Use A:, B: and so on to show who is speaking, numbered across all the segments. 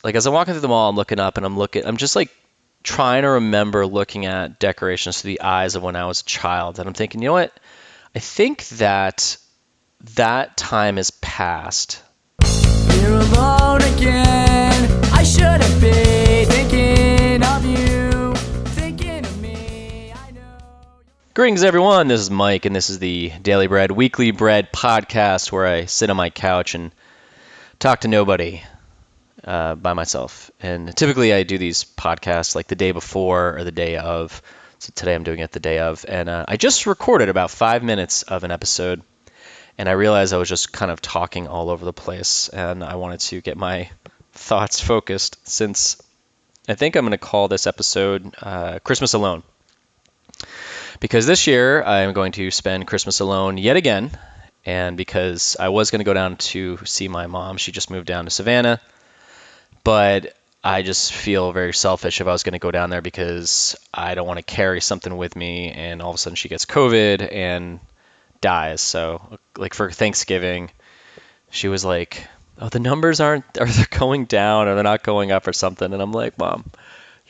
A: like as I'm walking through the mall, I'm looking up and I'm just like trying to remember looking at decorations through the eyes of when I was a child. And I'm thinking, you know what? I think that time is past.
B: You're alone again. I shouldn't be thinking of you, thinking of me. I know.
A: Greetings, everyone. This is Mike, and this is the dailyBred Weekly Bread podcast where I sit on my couch and talk to nobody by myself. And typically I do these podcasts like the day before or the day of. So today I'm doing it the day of. And I just recorded about 5 minutes of an episode. And I realized I was just kind of talking all over the place, and I wanted to get my thoughts focused since I think I'm going to call this episode Christmas Alone. Because this year I'm going to spend Christmas alone yet again, and because I was going to go down to see my mom. She just moved down to Savannah, but I just feel very selfish if I was going to go down there because I don't want to carry something with me, and all of a sudden she gets COVID and dies. So like for Thanksgiving, she was like, oh, the numbers are they going down or they're not going up or something? And I'm like, Mom,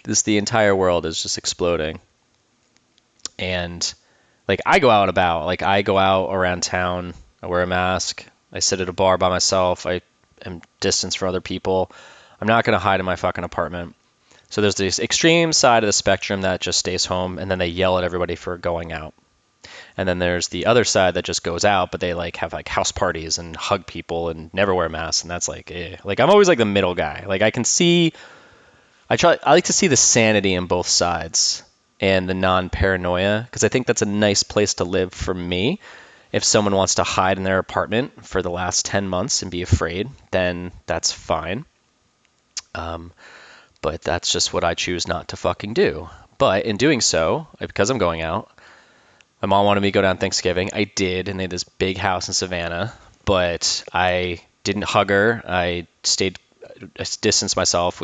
A: the entire world is just exploding. And like I go out and about, like I go out around town, I wear a mask, I sit at a bar by myself, I am distanced from other people. I'm not going to hide in my fucking apartment. So there's this extreme side of the spectrum that just stays home and then they yell at everybody for going out. And then there's the other side that just goes out, but they like have like house parties and hug people and never wear masks. And that's like, eh. Like I'm always like the middle guy. Like I like to see the sanity in both sides and the non-paranoia, because I think that's a nice place to live for me. If someone wants to hide in their apartment for the last 10 months and be afraid, then that's fine. But that's just what I choose not to fucking do. But in doing so, because I'm going out, my mom wanted me to go down Thanksgiving. I did, and they had this big house in Savannah, but I didn't hug her. I distanced myself.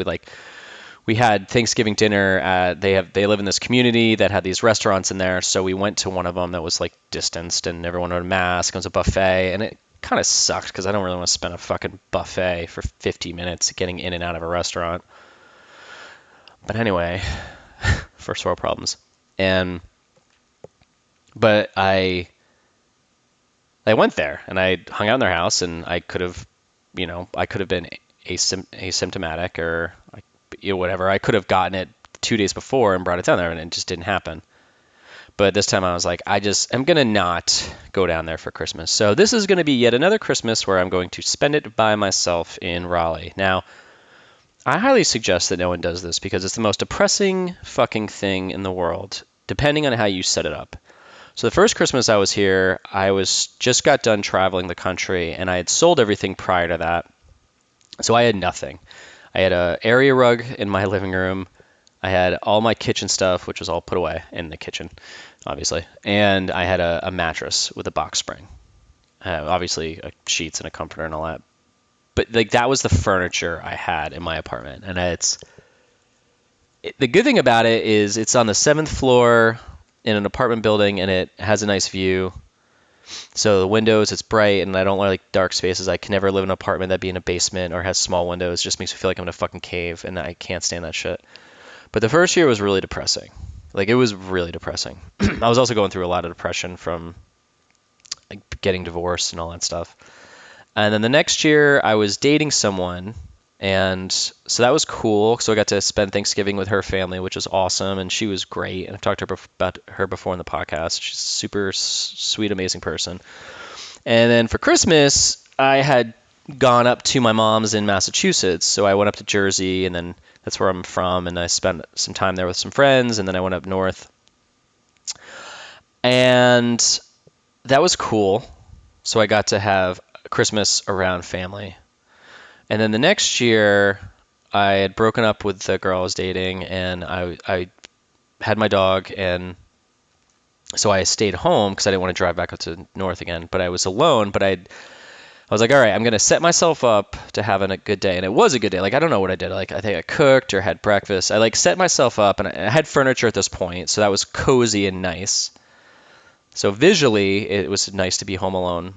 A: We had Thanksgiving dinner they live in this community that had these restaurants in there, so we went to one of them that was like distanced and everyone had a mask. It was a buffet, and it kind of sucked because I don't really want to spend a fucking buffet for 50 minutes getting in and out of a restaurant. But anyway, first world problems. But I went there and I hung out in their house, and I could have been asymptomatic or whatever. I could have gotten it 2 days before and brought it down there, and it just didn't happen. But this time I was like, I'm going to not go down there for Christmas. So this is going to be yet another Christmas where I'm going to spend it by myself in Raleigh. Now, I highly suggest that no one does this because it's the most depressing fucking thing in the world, depending on how you set it up. So the first Christmas I was here, I just got done traveling the country, and I had sold everything prior to that. So I had nothing. I had an area rug in my living room. I had all my kitchen stuff, which was all put away in the kitchen, obviously. And I had a mattress with a box spring. Obviously, sheets and a comforter and all that. But like that was the furniture I had in my apartment. And the good thing about it is it's on the 7th floor in an apartment building, and it has a nice view. So the windows, it's bright, and I don't like dark spaces. I can never live in an apartment that be in a basement or has small windows. It just makes me feel like I'm in a fucking cave, and I can't stand that shit. But the first year was really depressing. Like, it was really depressing. I was also going through a lot of depression from like getting divorced and all that stuff. And then the next year, I was dating someone, and so that was cool. So I got to spend Thanksgiving with her family, which was awesome, and she was great. And I've talked to her about her before in the podcast. She's a super sweet, amazing person. And then for Christmas, I had gone up to my mom's in Massachusetts. So I went up to Jersey, and then that's where I'm from, and I spent some time there with some friends, and then I went up north. And that was cool. So I got to have Christmas around family. And then the next year, I had broken up with the girl I was dating, and I had my dog, and so I stayed home because I didn't want to drive back up to north again. But I was alone, but I was like, all right, I'm going to set myself up to having a good day. And it was a good day. Like, I don't know what I did. Like, I think I cooked or had breakfast. I like set myself up, and I had furniture at this point, so that was cozy and nice. So visually, it was nice to be home alone.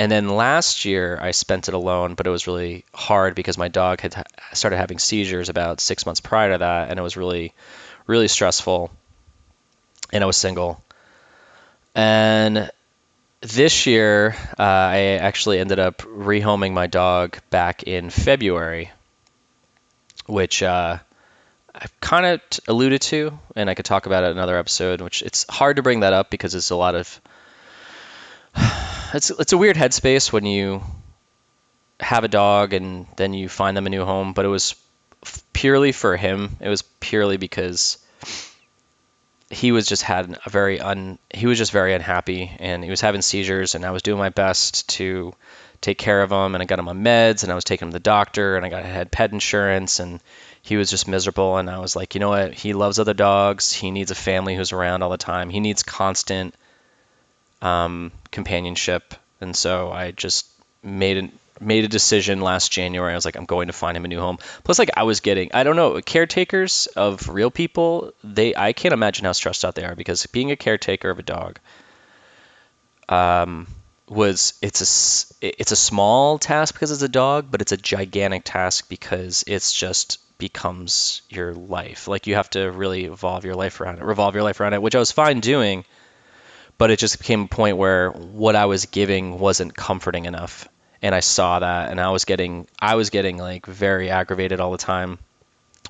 A: And then last year I spent it alone, but it was really hard because my dog had started having seizures about 6 months prior to that, and it was really, really stressful. And I was single. And this year, I actually ended up rehoming my dog back in February, which I've kind of alluded to, and I could talk about it in another episode. Which it's hard to bring that up because it's a lot of it's a weird headspace when you have a dog and then you find them a new home. But it was purely for him. It was purely because he was just had a he was just very unhappy, and he was having seizures, and I was doing my best to take care of him, and I got him on meds, and I was taking him to the doctor, and I had pet insurance, and he was just miserable. And I was like, you know what? He loves other dogs. He needs a family who's around all the time. He needs constant companionship. And so I just made a decision last January. I was like, I'm going to find him a new home. Plus, like, I don't know, caretakers of real people, I can't imagine how stressed out they are, because being a caretaker of a dog, it's a small task because it's a dog, but it's a gigantic task because it's just becomes your life. Like, you have to really revolve your life around it, which I was fine doing, but it just became a point where what I was giving wasn't comforting enough. And I saw that, and I was getting like very aggravated all the time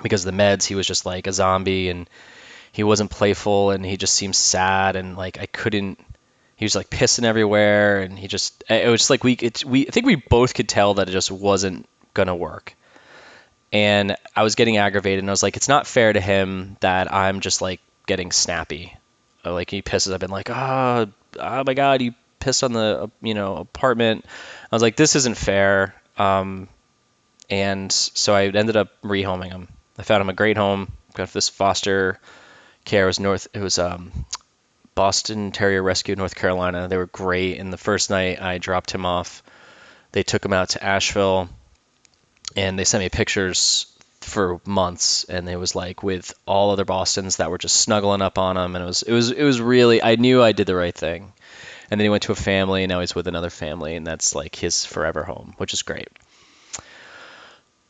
A: because the meds, he was just like a zombie, and he wasn't playful, and he just seemed sad, and like he was like pissing everywhere, and it was just like I think we both could tell that it just wasn't gonna work. And I was getting aggravated, and I was like, it's not fair to him that I'm just like getting snappy. Like, he pisses, I've been like, oh my God, you pissed on the apartment. I was like, this isn't fair. And so I ended up rehoming him. I found him a great home. Got this foster care. It was Boston Terrier Rescue, North Carolina. They were great. And the first night I dropped him off, they took him out to Asheville, and they sent me pictures for months, and it was like with all other Bostons that were just snuggling up on him, and it was really, I knew I did the right thing. And then he went to a family, and now he's with another family, and that's like his forever home, which is great.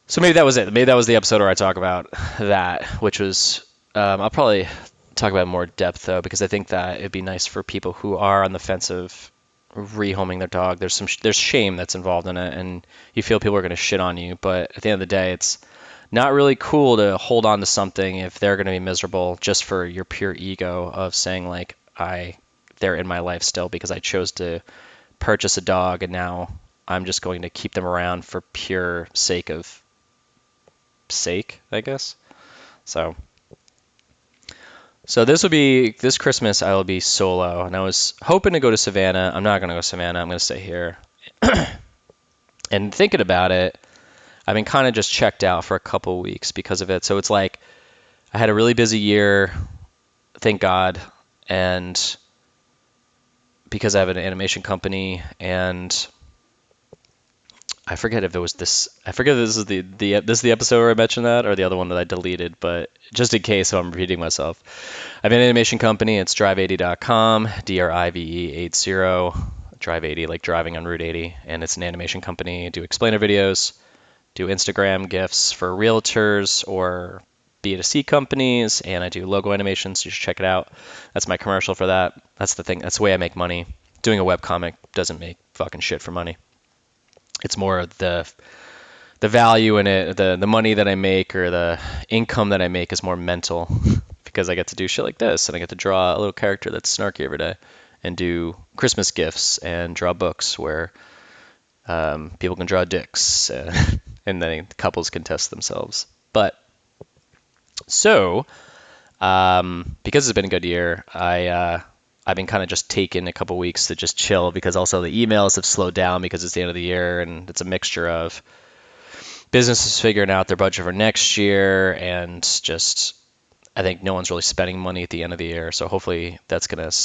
A: So maybe that was it. Maybe that was the episode where I talk about that, which was I'll probably talk about it more depth, though, because I think that it'd be nice for people who are on the fence of rehoming their dog. There's shame that's involved in it, and you feel people are going to shit on you, but at the end of the day, it's not really cool to hold on to something if they're going to be miserable just for your pure ego of saying, like, they're in my life still because I chose to purchase a dog, and now I'm just going to keep them around for pure sake, I guess. So this Christmas I will be solo, and I was hoping to go to Savannah. I'm not going to go to Savannah. I'm going to stay here. And thinking about it, I've been kind of just checked out for a couple weeks because of it. So it's like I had a really busy year, thank God, and because I have an animation company, and I forget if it was this. I forget if this is this is the episode where I mentioned that, or the other one that I deleted. But just in case, so I'm repeating myself. I have an animation company. It's drive80.com, DRIVE80, Drive80, like driving on Route 80, and it's an animation company. I do explainer videos, do Instagram GIFs for realtors or B2C companies, and I do logo animations, so you should check it out. That's my commercial for that. That's the thing. That's the way I make money. Doing a webcomic doesn't make fucking shit for money. It's more the value in it, the money that I make, or the income that I make is more mental because I get to do shit like this, and I get to draw a little character that's snarky every day, and do Christmas gifts, and draw books where people can draw dicks, and then couples can test themselves. But so, because it's been a good year, I've been kind of just taking a couple weeks to just chill, because also the emails have slowed down because it's the end of the year, and it's a mixture of businesses figuring out their budget for next year, and just I think no one's really spending money at the end of the year. So hopefully that's going to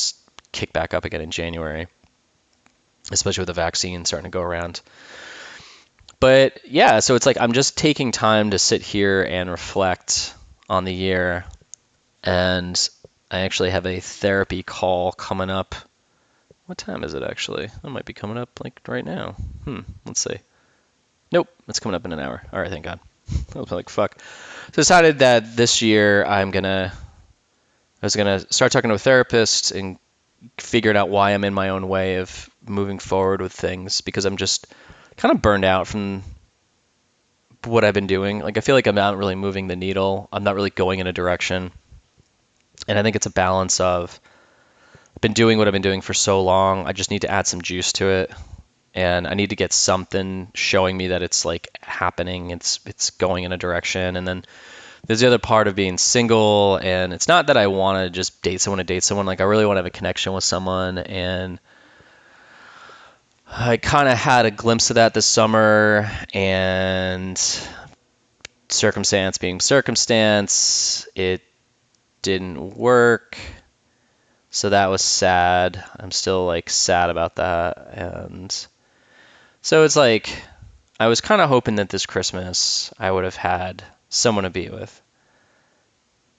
A: kick back up again in January, especially with the vaccine starting to go around. But yeah, so it's like I'm just taking time to sit here and reflect on the year, and I actually have a therapy call coming up What time is it actually? That might be coming up like right now. Let's see. Nope, it's coming up in an hour. All right, thank God. I was like, fuck. So I decided that this year I was gonna start talking to a therapist and figuring out why I'm in my own way of moving forward with things because I'm just kind of burned out from what I've been doing. Like I feel like I'm not really moving the needle. I'm not really going in a direction. And I think it's a balance of I've been doing what I've been doing for so long. I just need to add some juice to it. And I need to get something showing me that it's like happening. It's going in a direction. And then there's the other part of being single, and it's not that I want to just date someone to date someone. Like I really want to have a connection with someone, and I kind of had a glimpse of that this summer, and circumstance being circumstance, it didn't work. So that was sad. I'm still like sad about that. And so it's like I was kind of hoping that this Christmas I would have had someone to be with.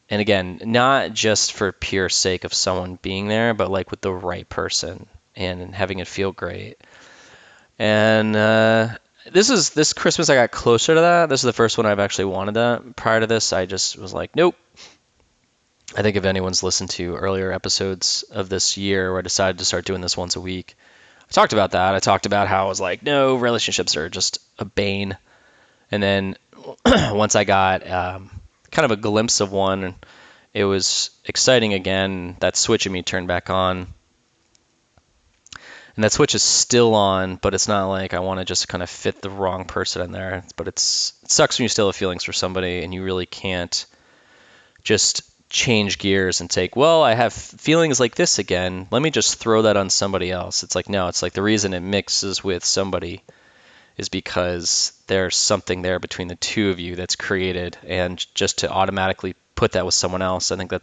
A: And again, not just for pure sake of someone being there, but like with the right person and having it feel great. And this Christmas I got closer to that. This is the first one I've actually wanted that. Prior to this, I just was like, nope. I think if anyone's listened to earlier episodes of this year where I decided to start doing this once a week, I talked about that. I talked about how I was like, no, relationships are just a bane. And then once I got kind of a glimpse of one, it was exciting again. That switch in me turned back on. And that switch is still on, but it's not like I want to just kind of fit the wrong person in there. But it sucks when you still have feelings for somebody and you really can't just change gears and take, well, I have feelings like this again. Let me just throw that on somebody else. It's like, no, it's like the reason it mixes with somebody is because there's something there between the two of you that's created. And just to automatically put that with someone else, I think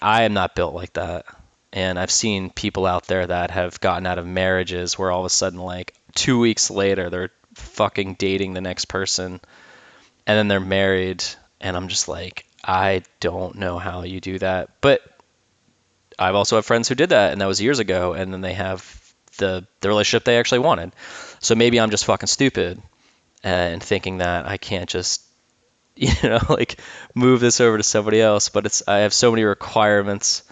A: I am not built like that. And I've seen people out there that have gotten out of marriages where all of a sudden, like 2 weeks later, they're fucking dating the next person and then they're married. And I'm just like, I don't know how you do that. But I've also had friends who did that, and that was years ago, and then they have the relationship they actually wanted. So maybe I'm just fucking stupid and thinking that I can't just, like move this over to somebody else. But I have so many requirements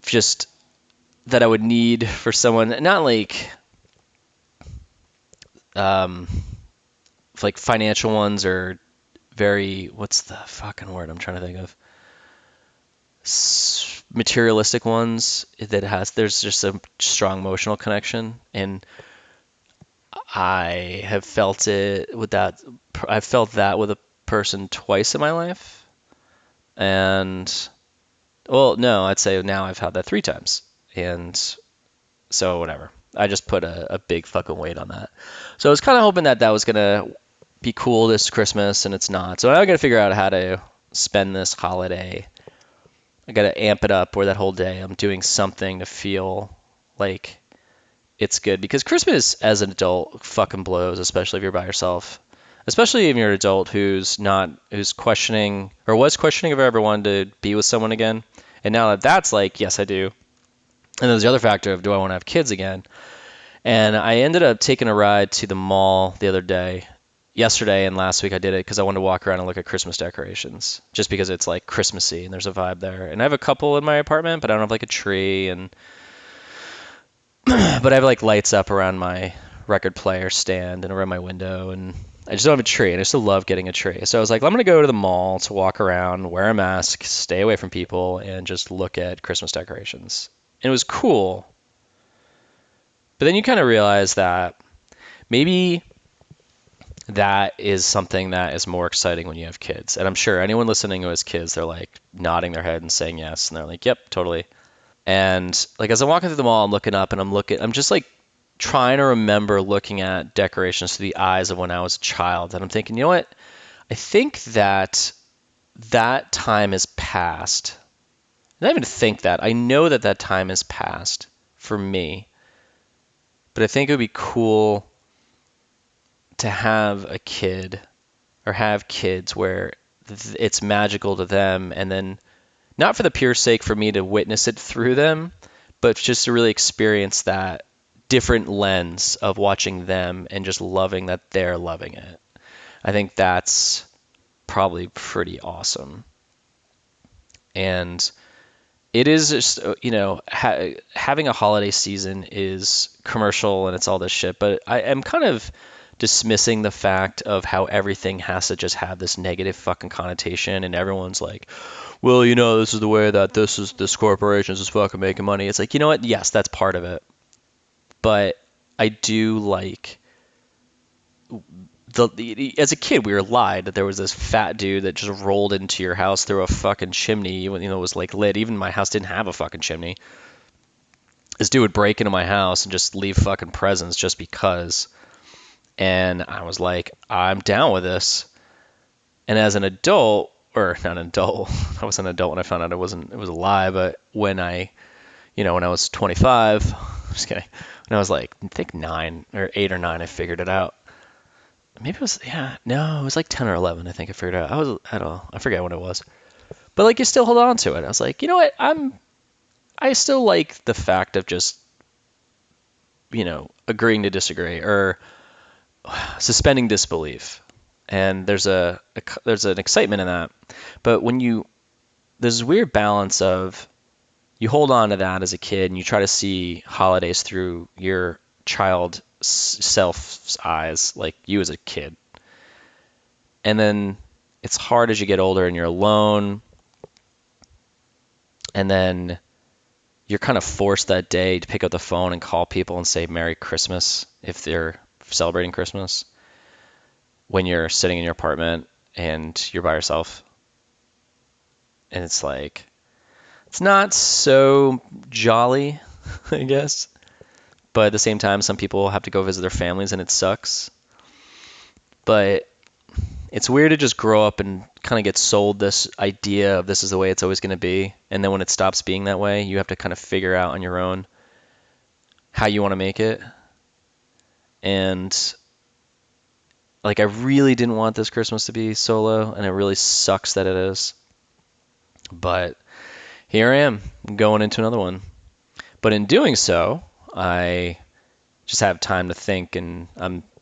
A: just that I would need for someone, not like financial ones or what's the fucking word I'm trying to think of? Materialistic ones there's just a strong emotional connection, and I've felt that with a person twice in my life, and well, no, I'd say now I've had that 3 times, and so whatever. I just put a big fucking weight on that. So I was kind of hoping that was gonna be cool this Christmas, and it's not. So now I got to figure out how to spend this holiday. I got to amp it up where that whole day I'm doing something to feel like it's good. Because Christmas as an adult fucking blows, especially if you're by yourself. Especially if you're an adult who's questioning or was questioning if I ever wanted to be with someone again. And now that's like, yes, I do. And there's the other factor of, do I want to have kids again? And I ended up taking a ride to the mall the other day. Yesterday and last week I did it because I wanted to walk around and look at Christmas decorations, just because it's like Christmassy and there's a vibe there. And I have a couple in my apartment, but I don't have like a tree, and but I have like lights up around my record player stand and around my window, and I just don't have a tree, and I still love getting a tree. So I was like, I'm gonna go to the mall to walk around, wear a mask, stay away from people, and just look at Christmas decorations. And it was cool. But then you kind of realize that maybe that is something that is more exciting when you have kids. And I'm sure anyone listening who has kids, they're like nodding their head and saying yes. And they're like, yep, totally. And like as I'm walking through the mall, I'm looking up and I'm just like trying to remember looking at decorations through the eyes of when I was a child. And I'm thinking, you know what? I think that time is past. And I don't even think that. I know that time is past for me. But I think it would be cool to have a kid or have kids where it's magical to them, and then not for the pure sake for me to witness it through them, but just to really experience that different lens of watching them and just loving that they're loving it. I think that's probably pretty awesome. And it is just, having a holiday season is commercial and it's all this shit, but I am kind of dismissing the fact of how everything has to just have this negative fucking connotation, and everyone's like, well, this is the way that this corporation is fucking making money. It's like, you know what? Yes, that's part of it. But I do like as a kid, we were lied that there was this fat dude that just rolled into your house through a fucking chimney when, it was like lit. Even my house didn't have a fucking chimney. This dude would break into my house and just leave fucking presents just because. And I was like, I'm down with this. And as an adult, or not an adult, I was an adult when I found out it was a lie, but when I was 25, I'm just kidding. When I was like, I think 9 or 8 or 9, I figured it out. Maybe it was, yeah, no, it was like 10 or 11, I think I figured it out. I forget what it was. But like, you still hold on to it. I was like, you know what? I still like the fact of just, agreeing to disagree or suspending disbelief. And there's an excitement in that. But there's this weird balance of, you hold on to that as a kid and you try to see holidays through your child self's eyes, like you as a kid. And then it's hard as you get older and you're alone. And then you're kind of forced that day to pick up the phone and call people and say Merry Christmas if they're celebrating Christmas when you're sitting in your apartment and you're by yourself. And it's like, it's not so jolly, I guess. But at the same time, some people have to go visit their families and it sucks. But it's weird to just grow up and kind of get sold this idea of this is the way it's always going to be. And then when it stops being that way, you have to kind of figure out on your own how you want to make it. And like, I really didn't want this Christmas to be solo, and it really sucks that it is. But here I am, going into another one. But in doing so, I just have time to think, and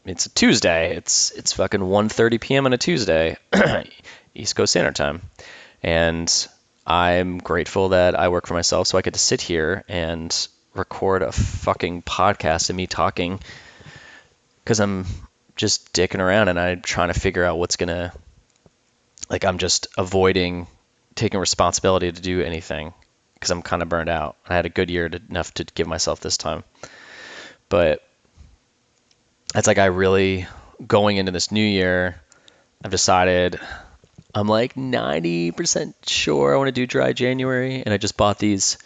A: it's a Tuesday. It's fucking 1:30 p.m. on a Tuesday, East Coast Standard Time. And I'm grateful that I work for myself, so I get to sit here and record a fucking podcast of me talking, because I'm just dicking around and I'm trying to figure out what's gonna, like, I'm just avoiding taking responsibility to do anything because I'm kind of burned out. I had a good year enough to give myself this time. But it's like, I really, going into this new year, I've decided I'm like 90% sure I want to do dry January. And I just bought these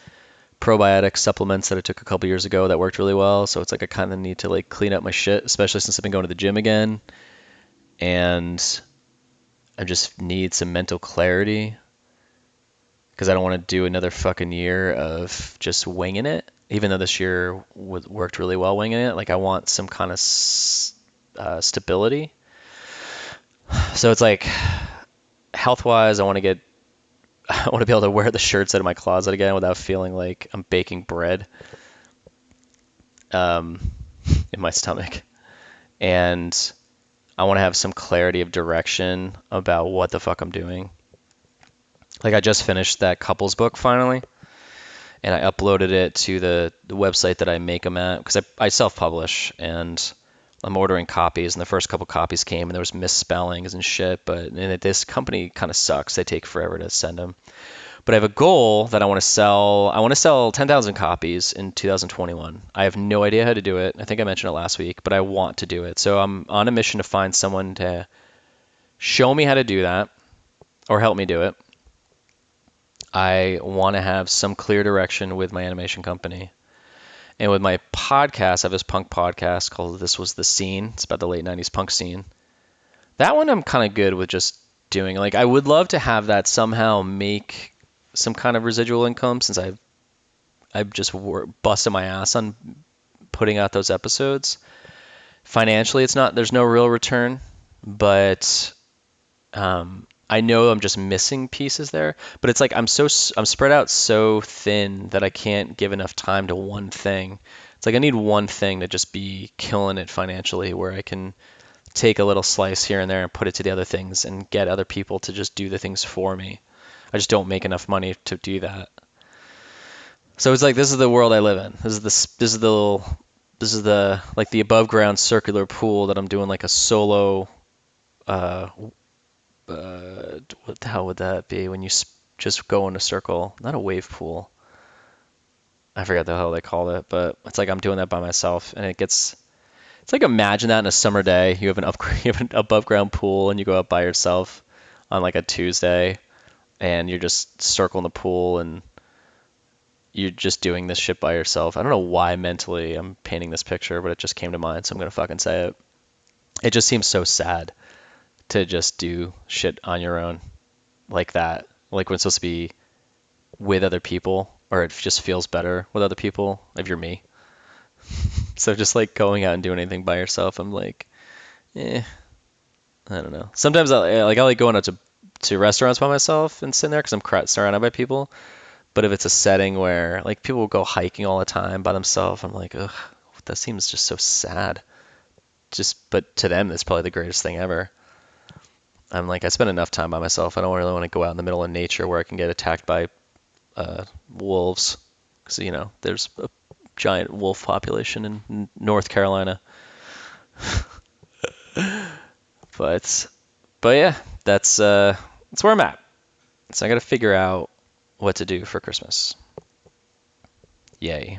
A: probiotic supplements that I took a couple years ago that worked really well. So it's like I kind of need to like clean up my shit, especially since I've been going to the gym again. And I just need some mental clarity, because I don't want to do another fucking year of just winging it, even though this year worked really well winging it. Like, I want some kind of stability. So it's like, health-wise, I want to be able to wear the shirts out of my closet again without feeling like I'm baking bread in my stomach. And I want to have some clarity of direction about what the fuck I'm doing. Like, I just finished that couples book finally, and I uploaded it to the website that I make them at, because I self-publish, and I'm ordering copies, and the first couple copies came, and there was misspellings and shit, and this company kind of sucks. They take forever to send them. But I have a goal that I want to sell. I want to sell 10,000 copies in 2021. I have no idea how to do it. I think I mentioned it last week, but I want to do it. So I'm on a mission to find someone to show me how to do that or help me do it. I want to have some clear direction with my animation company. And with my podcast, I have this punk podcast called This Was the Scene. It's about the late 90s punk scene. That one I'm kind of good with just doing. Like, I would love to have that somehow make some kind of residual income, since I've just busted my ass on putting out those episodes. Financially, there's no real return, but I know I'm just missing pieces there, but it's like I'm spread out so thin that I can't give enough time to one thing. It's like I need one thing to just be killing it financially, where I can take a little slice here and there and put it to the other things and get other people to just do the things for me. I just don't make enough money to do that. So it's like this is the world I live in. This is the like the above ground circular pool that I'm doing like a solo uh what the hell would that be when you just go in a circle? Not a wave pool. I forgot the hell they call it, but it's like I'm doing that by myself, and it's like imagine that in a summer day. You have an above ground pool, and you go out by yourself on like a Tuesday, and you're just circling the pool, and you're just doing this shit by yourself. I don't know why mentally I'm painting this picture, but it just came to mind, so I'm gonna fucking say it. It just seems so sad to just do shit on your own like that. Like when it's supposed to be with other people, or it just feels better with other people if you're me. So just like going out and doing anything by yourself, I'm like, I don't know. Sometimes I like going out to restaurants by myself and sitting there because I'm surrounded by people. But if it's a setting where like people will go hiking all the time by themselves, I'm like, ugh, that seems just so sad. But to them, it's probably the greatest thing ever. I'm like, I spend enough time by myself. I don't really want to go out in the middle of nature where I can get attacked by wolves, because there's a giant wolf population in North Carolina. But yeah, that's where I'm at. So I got to figure out what to do for Christmas. Yay!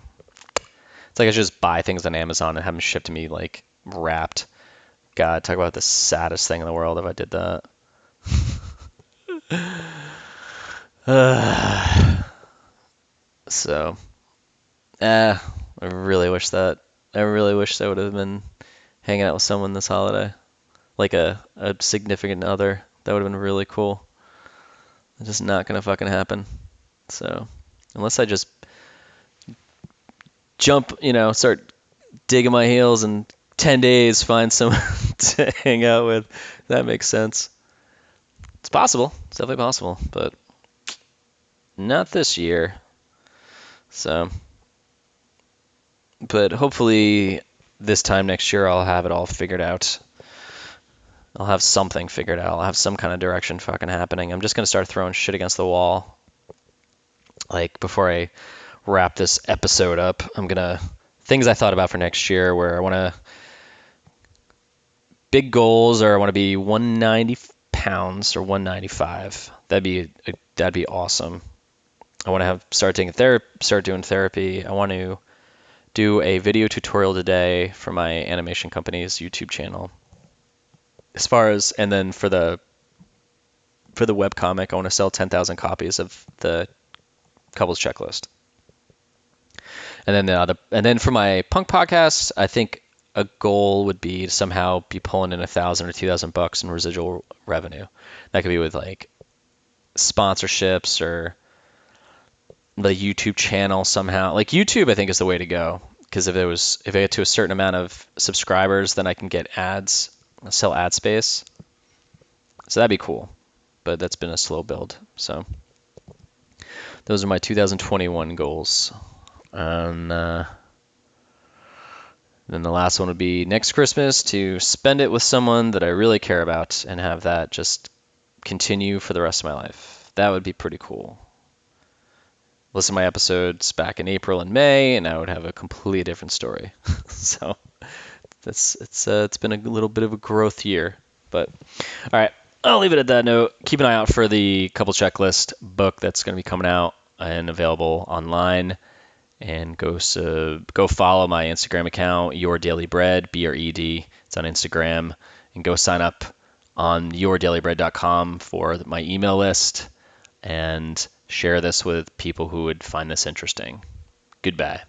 A: It's like I should just buy things on Amazon and have them shipped to me like wrapped. God, talk about the saddest thing in the world if I did that. So, I really wish that. I really wish I would have been hanging out with someone this holiday, like a significant other. That would have been really cool. It's just not gonna fucking happen. So, unless I just jump, start digging my heels and 10 days find someone to hang out with, that makes sense. It's possible. It's definitely possible, but not this year. So, but hopefully this time next year I'll have it all figured out. I'll have something figured out. I'll have some kind of direction fucking happening. I'm just gonna start throwing shit against the wall. Like before I wrap this episode up, things I thought about for next year where I want to big goals, or I want to be 190 pounds or 195. That'd be awesome. I want to start doing therapy. I want to do a video tutorial today for my animation company's YouTube channel. And then for the webcomic, I want to sell 10,000 copies of the couples checklist. And then for my punk podcast, I think a goal would be to somehow be pulling in $1,000 or $2,000 in residual revenue. That could be with like sponsorships or the YouTube channel somehow. Like YouTube, I think is the way to go, because if I get to a certain amount of subscribers, then I can get ads, sell ad space. So that'd be cool, but that's been a slow build. So those are my 2021 goals. And then the last one would be next Christmas to spend it with someone that I really care about and have that just continue for the rest of my life. That would be pretty cool. Listen to my episodes back in April and May, and I would have a completely different story. So it's been a little bit of a growth year. But all right, I'll leave it at that note. Keep an eye out for the couple checklist book that's going to be coming out and available online. And go follow my Instagram account, Your Daily Bread, BRED. It's on Instagram. And go sign up on yourdailybread.com for my email list, and share this with people who would find this interesting. Goodbye.